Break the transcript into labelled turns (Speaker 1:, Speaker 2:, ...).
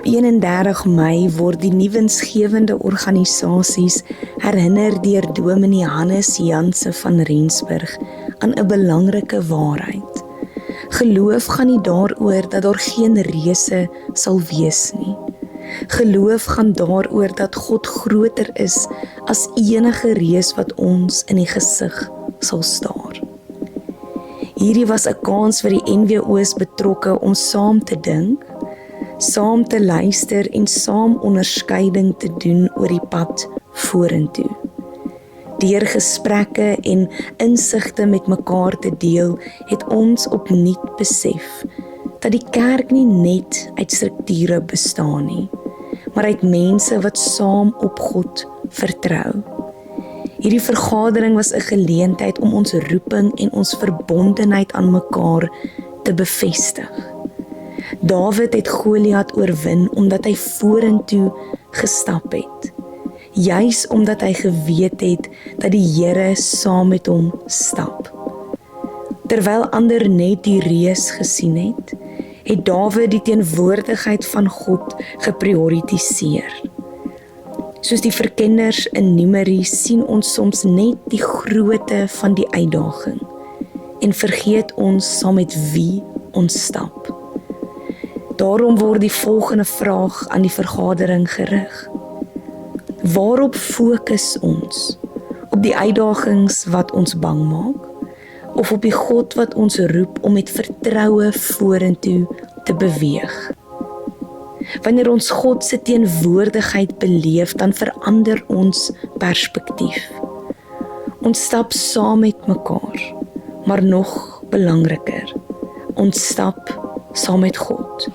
Speaker 1: Op 31 Mei word die nuwensgewende organisasies herinner deur Dominee Hannes Janse van Rensburg aan 'n belangrike waarheid. Geloof gaan nie daaroor dat daar geen reëse sal wees nie. Geloof gaan daaroor dat God groter is as enige reus wat ons in die gesig sal staar. Hierdie was 'n kans vir die NWO's betrokke om saam te dink, saam te luister en saam onderskeiding te doen oor die pad vorentoe. Deur gesprekke en insigte met mekaar te deel, het ons opnuut besef dat die kerk nie net uit strukture bestaan nie, maar uit mense wat saam op God vertrou. Hierdie vergadering was 'n geleentheid om ons roeping en ons verbondenheid aan mekaar te bevestig. Dawid het Goliat oorwin omdat hy vorentoe gestap het. Juis omdat hy geweet het dat die Here saam met hom stap. Terwyl ander net die reus gesien het, het Dawid die teenwoordigheid van God geprioritiseer. Soos die verkenners in Numeri sien ons soms net die grootte van die uitdaging en vergeet ons saam met wie ons stap. Daarom word die volgende vraag aan die vergadering gerig. Waarop fokus ons? Op die uitdagings wat ons bang maak? Of op die God wat ons roep om met vertroue vorentoe te beweeg? Wanneer ons God se teenwoordigheid beleef, dan verander ons perspektief. Ons stap saam met mekaar, maar nog belangriker, ons stap saam met God.